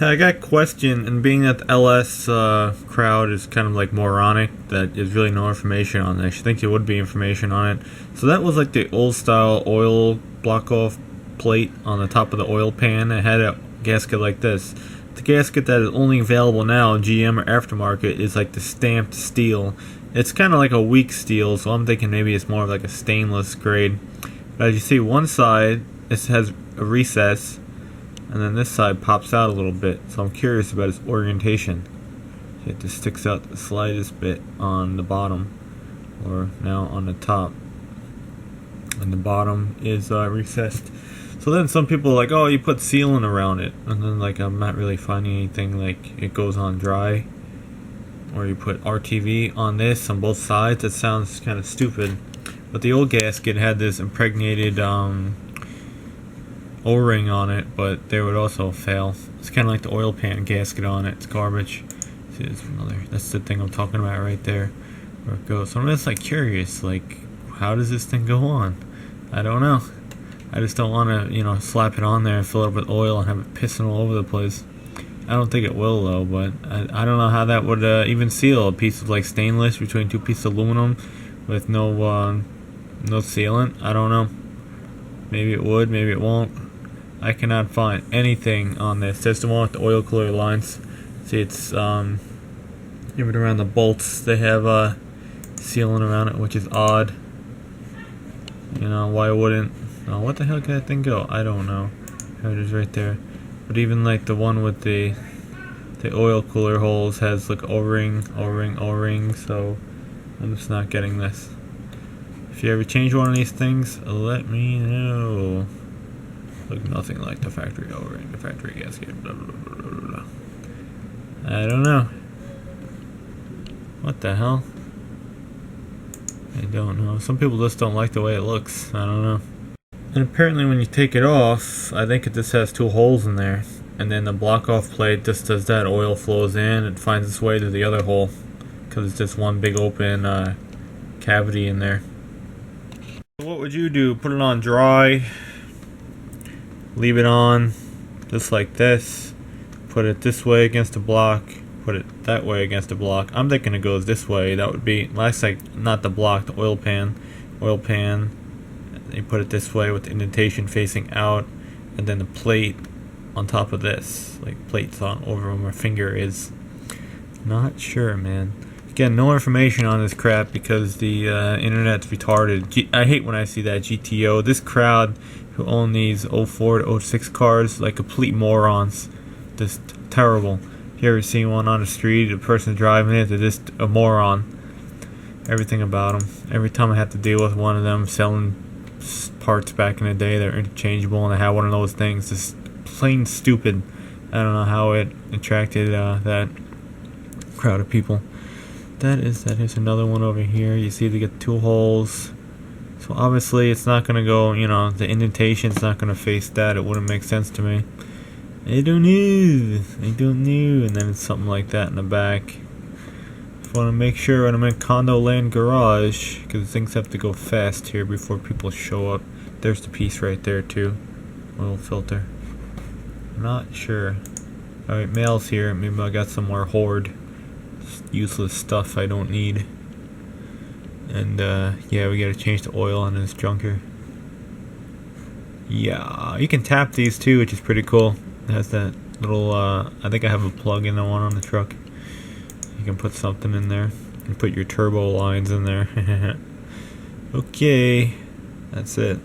I got a question, and being that the LS crowd is kind of like moronic, that there's really no information on this. I think there would be information on it. So that was like the old style oil block-off plate on the top of the oil pan. It had a gasket like this. The gasket that is only available now in GM or aftermarket is like the stamped steel. It's kind of like a weak steel, so I'm thinking maybe it's more of like a stainless grade. But as you see, one side, it has a recess, and then this side pops out a little bit, so I'm curious about its orientation. It just sticks out the slightest bit on the bottom, or now on the top, and the bottom is recessed. So then some people are like, oh, you put sealant around it, and then like I'm not really finding anything like it goes on dry, or you put RTV on this on both sides. That sounds kind of stupid, but the old gasket had this impregnated O-ring on it, but they would also fail. It's kind of like the oil pan gasket on it. It's garbage. See, that's the thing I'm talking about right there, where it goes. So I'm just like curious, like how does this thing go on? I don't know. I just don't want to, slap it on there and fill it up with oil and have it pissing all over the place. I don't think it will though, but I don't know how that would even seal a piece of like stainless between two pieces of aluminum with no sealant. I don't know. Maybe it would, maybe it won't. I cannot find anything on this. There's the one with the oil cooler lines. See, it's even around the bolts they have sealant around it, which is odd. Why wouldn't? Oh, what the hell can that thing go? I don't know. There it is right there. But even like the one with the oil cooler holes has like O-ring, so I'm just not getting this. If you ever change one of these things, let me know. Look nothing like the factory O-ring, the factory gasket, blah, blah, blah, blah, blah. I don't know. What the hell? I don't know. Some people just don't like the way it looks. I don't know. And apparently when you take it off, I think it just has two holes in there. And then the block-off plate just does that. Oil flows in, it finds its way to the other hole, because it's just one big open cavity in there. What would you do? Put it on dry, leave it on just like this, put it this way against the block, put it that way against the block. I'm thinking it goes this way. That would be, looks like not the block, the oil pan. You put it this way with the indentation facing out, and then the plate on top of this, like plates on over where my finger is. Not sure, man. Again, no information on this crap because the internet's retarded. I hate when I see that GTO. This crowd who own these 04 to 06 cars, like complete morons. Just terrible. If you ever see one on the street, the person driving it, they're just a moron. Everything about them. Every time I have to deal with one of them selling parts back in the day, they're interchangeable, and I had one of those things. Just plain stupid. I don't know how it attracted that crowd of people. That is another one over here. You see they get two holes. So obviously it's not gonna go, the indentation's not gonna face that. It wouldn't make sense to me. I don't know. And then it's something like that in the back. Just want to make sure when I'm in condo land garage, because things have to go fast here before people show up. There's the piece right there too. Oil filter. Not sure. Alright, mail's here. Maybe I got some more hoard. Useless stuff I don't need. And yeah, we gotta change the oil on this junker. Yeah, you can tap these too, which is pretty cool. It has that little I think I have a plug in the one on the truck. You can put something in there and put your turbo lines in there. Okay, that's it.